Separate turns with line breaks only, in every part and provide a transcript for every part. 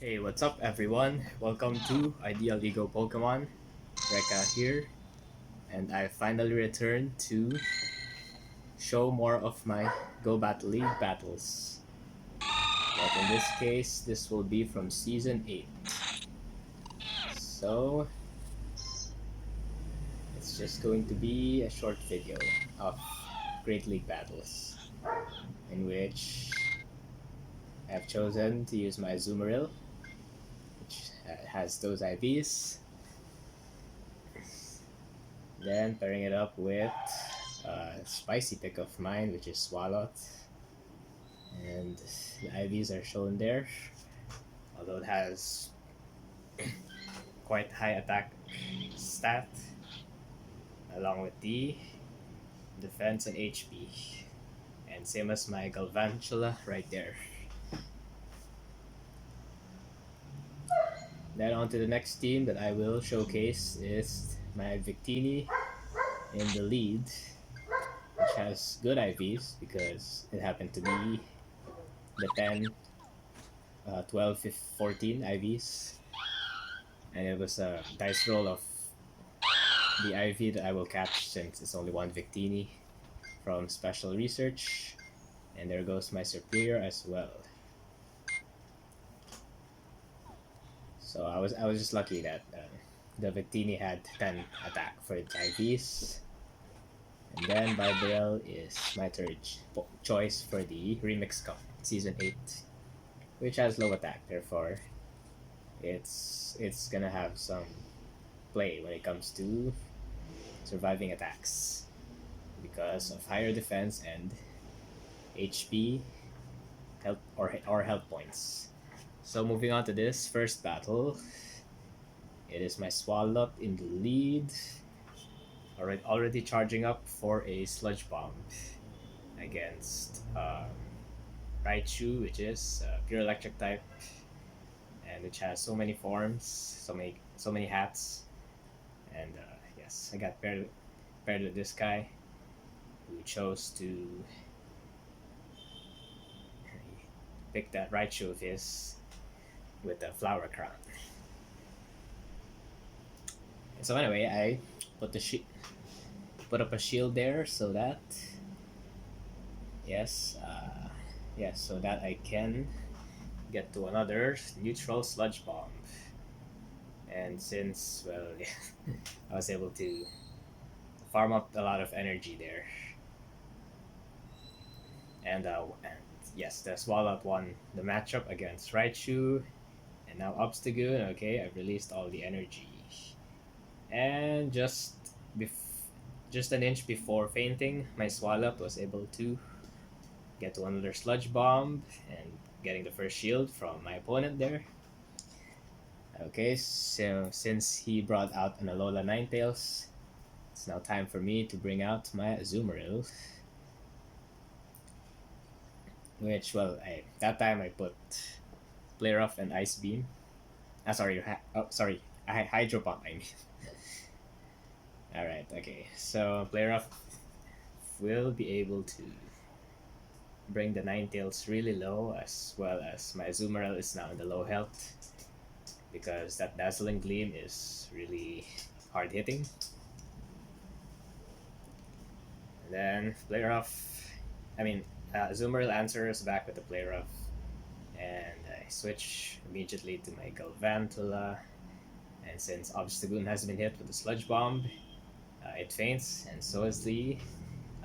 Hey, what's up everyone? Welcome to Ideal Ego Pokemon. Reka here, and I finally returned to show more of my Go Battle League battles. But in this case, this will be from Season 8. So, it's just going to be a short video of Great League battles, in which I've chosen to use my Azumarill, which has those IVs, then pairing it up with a spicy pick of mine, which is Swalot. And the IVs are shown there, although it has quite high attack stat, along with the defense and HP. And same as my Galvantula right there. Then on to the next team that I will showcase is my Victini in the lead, which has good IVs because it happened to be the 10, 12, 14 IVs. And it was a dice roll of the IV that I will catch since it's only one Victini from Special Research. And there goes my Superior as well. So I was just lucky that the Victini had 10 attack for its IVs. And then Barbarelle is my third choice for the Remix Cup Season 8, which has low attack, therefore it's gonna have some play when it comes to surviving attacks because of higher defense and HP, health or health points. So moving on to this first battle, it is my Swalot in the lead. Already charging up for a Sludge Bomb against Raichu, which is pure electric type, and which has so many forms, so many hats, and yes, I got paired with this guy who chose to pick that Raichu of his with the flower crown. So anyway, I put up a shield there so that so that I can get to another neutral Sludge Bomb. And since I was able to farm up a lot of energy there, and yes, the Swalot won the matchup against Raichu, and now Obstagoon. Okay, I've released all the energy, and just an inch before fainting, my Swalot was able to get to another Sludge Bomb and getting the first shield from my opponent there. Okay, so since he brought out an Alola Ninetales, it's now time for me to bring out my Azumarill. Which, that time I put Flare Off and Ice Beam. Hydro Pump, I mean. Alright, okay. So, Flare Off will be able to bring the Ninetales really low, as well as my Azumarill is now in the low health, because that Dazzling Gleam is really hard hitting. And then Azumarill answers back with the Flare Off, and I switch immediately to my Galvantula. And since Obstagoon has been hit with the Sludge Bomb, it faints, and so is the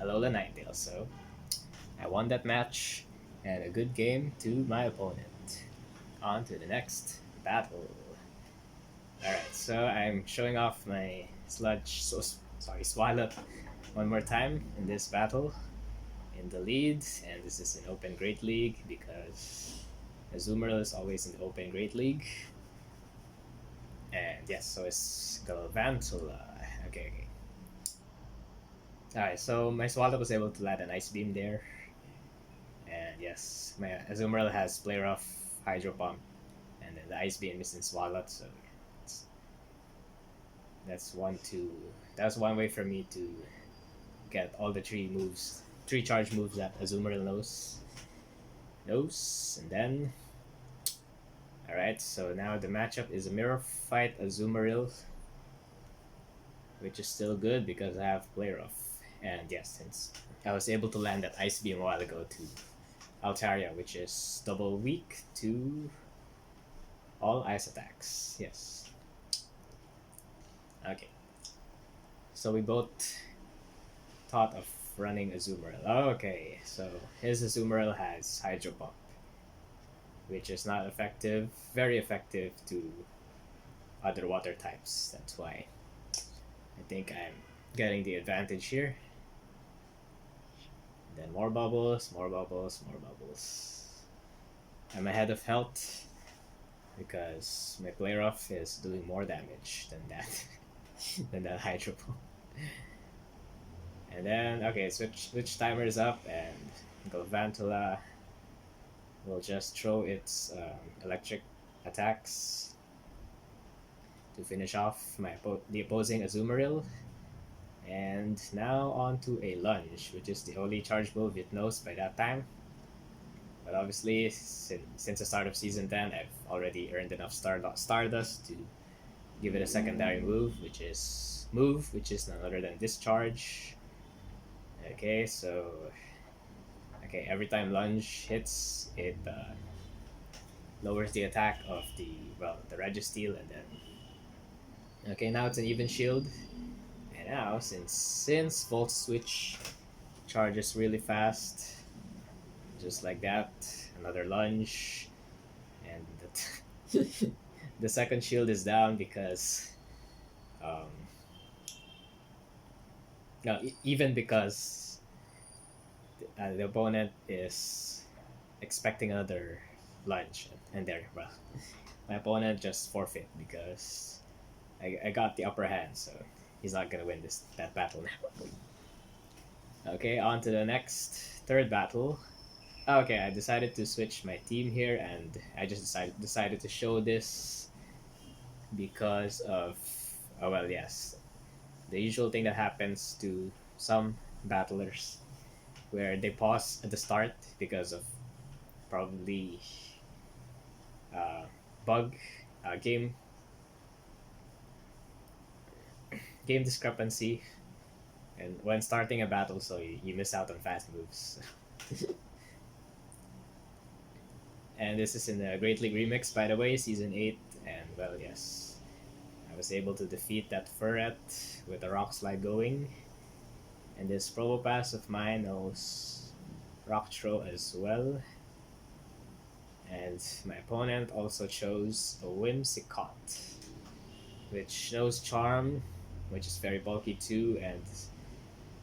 Alola Ninetale. So I won that match, and a good game to my opponent. On to the next battle. Alright, so I'm showing off my Swalot one more time in this battle in the lead, and this is an Open Great League because Azumarill is always in the Open Great League. And yes, so it's Galvantula. Okay. Alright, so my Swalot was able to land an Ice Beam there. And yes, my Azumarill has Flare Off, Hydro Pump, and then the Ice Beam is in Swalot, so that's one way for me to get all the three charge moves that Azumarill knows. And then, alright, Alright, so now the matchup is a Mirror Fight Azumarill, which is still good because I have Play Rough. And yes, since I was able to land that Ice Beam a while ago to Altaria, which is double weak to all ice attacks. Yes. Okay. So we both thought of running Azumarill. Okay, so his Azumarill has Hydro Pump, which is not effective, very effective to other water types. That's why I think I'm getting the advantage here. Then more bubbles, more bubbles, more bubbles. I'm ahead of health because my Play Rough is doing more damage than that than that Hydro Pump. And then okay, switch timer is up, and Galvantula will just throw its electric attacks to finish off the opposing Azumarill. And now on to a lunge, which is the only charge move it knows by that time. But obviously, since the start of Season 10, I've already earned enough Stardust to give it a secondary move, which is none other than Discharge. Okay, so every time lunge hits, it lowers the attack of the Registeel, and then now it's an even shield. And now since Volt Switch charges really fast, just like that, another lunge, and the second shield is down because no, even because the opponent is expecting another lunge, and there, well, my opponent just forfeit because I got the upper hand, so he's not gonna win that battle now. Okay, on to the next third battle. Okay, I decided to switch my team here, and I just decided to show this because of yes, the usual thing that happens to some battlers where they pause at the start because of probably bug game discrepancy, and when starting a battle, so you miss out on fast moves. And this is in the Great League Remix, by the way, Season 8, and well, yes, I was able to defeat that Furret with a Rock Slide going, and this Probopass of mine knows Rock Throw as well, and my opponent also chose a Whimsicott, which knows Charm, which is very bulky too, and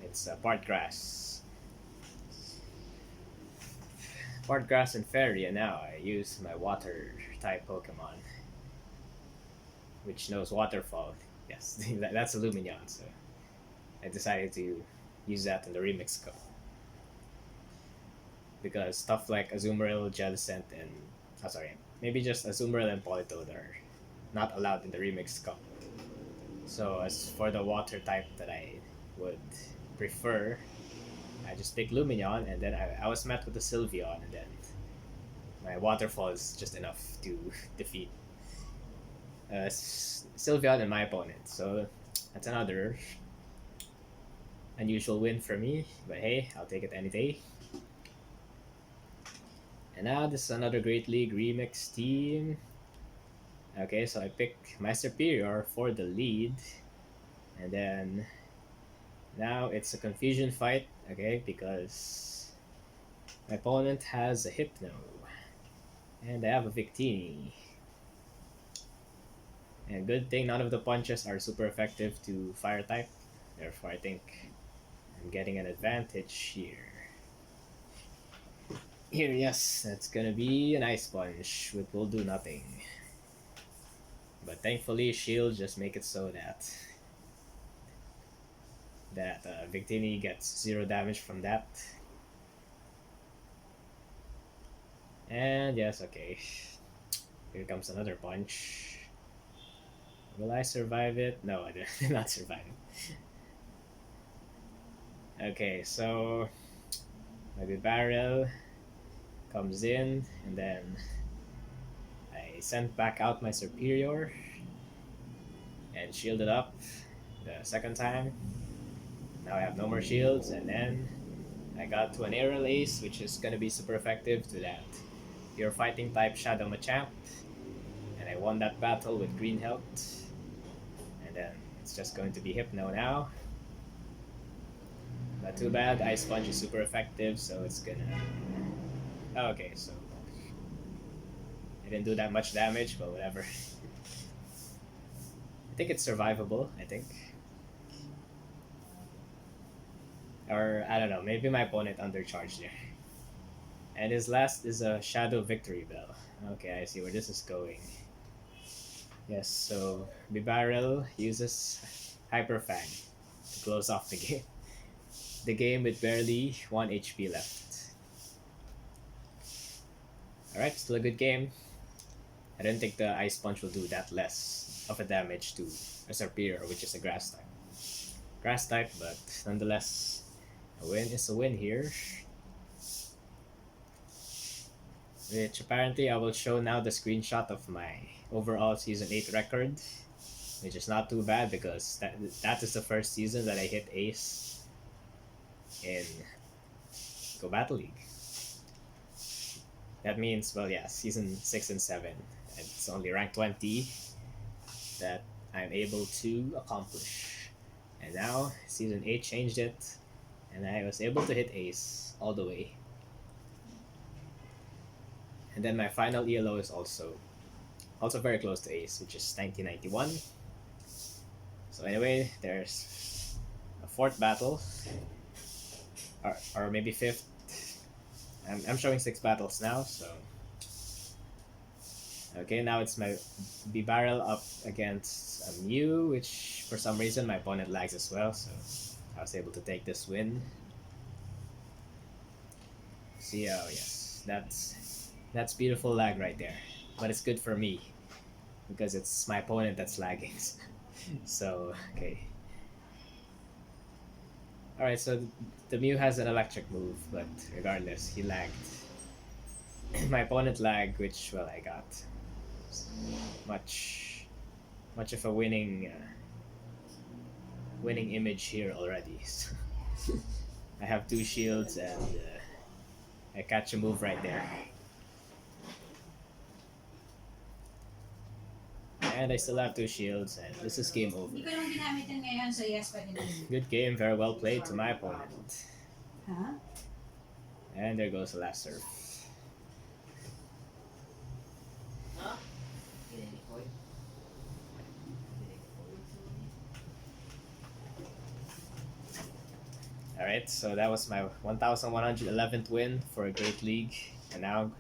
it's part grass. Part grass and fairy, and now I use my water type Pokemon, which knows Waterfall. Yes, that's a Lumineon, so I decided to use that in the Remix Cup. Because stuff like Azumarill, Jellicent, and maybe just Azumarill and Politoed are not allowed in the Remix Cup. So as for the water type that I would prefer, I just pick Lumineon, and then I was met with the Sylveon, and then my Waterfall is just enough to defeat Sylveon and my opponent. So that's another unusual win for me, but hey, I'll take it any day. And now this is another Great League Remix team. Okay, so I pick my Serperior for the lead, and then now it's a confusion fight, okay, because my opponent has a Hypno, and I have a Victini. And good thing none of the punches are super effective to Fire type, therefore I think I'm getting an advantage here. Here, yes, that's gonna be an Ice Punch, which will do nothing. But thankfully, Shield just make it so that Victini gets 0 damage from that. And yes, okay. Here comes another punch. Will I survive it? No, I did not survive it. Okay, so maybe Barrel comes in, and then I I sent back out my Superior and shielded up the second time. Now I have no more shields, and then I got to an Aerial Ace, which is gonna be super effective to that pure fighting type Shadow Machamp. And I won that battle with green health. And then it's just going to be Hypno now. But too bad, Ice Punch is super effective, so it's gonna... Okay, so... I didn't do that much damage, but whatever. I think it's survivable, I think. Or, I don't know, maybe my opponent undercharged there. And his last is a Shadow Victory Bell. Okay, I see where this is going. Yes, so Bibarel uses Hyper Fang to close off the game. The game with barely 1 HP left. Alright, still a good game. I don't think the Ice Punch will do that less of a damage to a Serperior, which is a Grass type. Grass type, but nonetheless, a win is a win here. Which apparently I will show now the screenshot of my overall Season 8 record, which is not too bad because that is the first season that I hit Ace in Go Battle League. That means, well, yeah, Season 6 and 7. It's only rank 20 that I'm able to accomplish. And now, Season 8 changed it, and I was able to hit Ace all the way. And then my final ELO is also very close to Ace, which is 1991. So anyway, there's a fourth battle, or maybe fifth. I'm showing 6 battles now, so... Okay, now it's my Bibarel up against a Mew, which for some reason my opponent lags as well, so I was able to take this win. See, oh yes, that's beautiful lag right there. But it's good for me, because it's my opponent that's lagging. So, okay. Alright, so the Mew has an electric move, but regardless, he lagged. My opponent lagged, which, well, I got much of a winning image here already. I have 2 shields and I catch a move right there. And I still have 2 shields, and this is game over. Good game, very well played to my opponent.
Huh?
And there goes the last serve. Alright, so that was my 1111th win for a Great League. And now,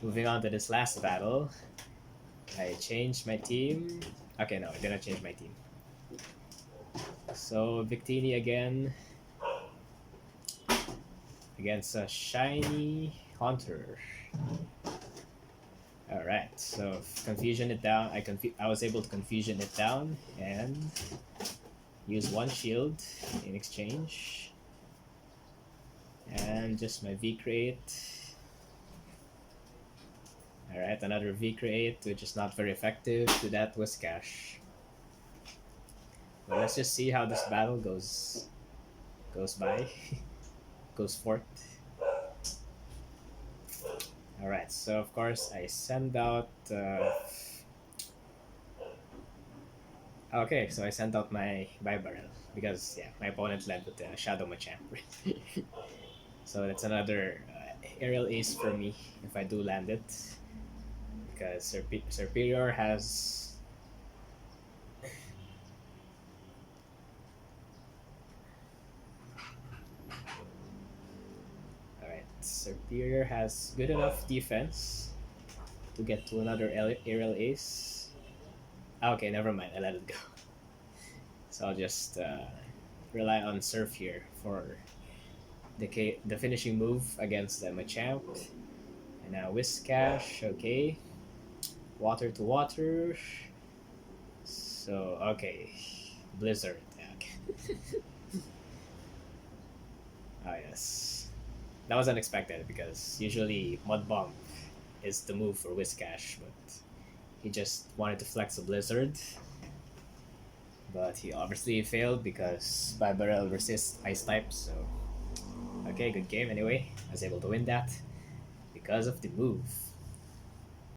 moving on to this last battle. I changed my team. Okay, no, I didn't change my team. So, Victini again. Against a Shiny Haunter. Alright, so confusion it down. I was able to confusion it down and use 1 shield in exchange. And just my V-Create. Alright, another V-Create, which is not very effective. To that Whiscash. Well, let's just see how this battle goes by. Goes forth. Alright, so of course I send out... Okay, so I sent out my Bibarel. Because, yeah, my opponent led with the Shadow Machamp. So that's another Aerial Ace for me if I do land it. Because Serperior has... Alright, Serperior has good enough defense to get to another Aerial Ace. Okay, never mind, I let it go. So I'll just rely on Surf here for the finishing move against the Machamp. And now Whiscash, okay. Water to water. So, okay. Blizzard. Okay. Oh, yes. That was unexpected because usually Mud Bomb is the move for Whiscash, but he just wanted to flex a Blizzard. But he obviously failed because Barbarel resists Ice type, so okay, good game anyway. I was able to win that because of the move.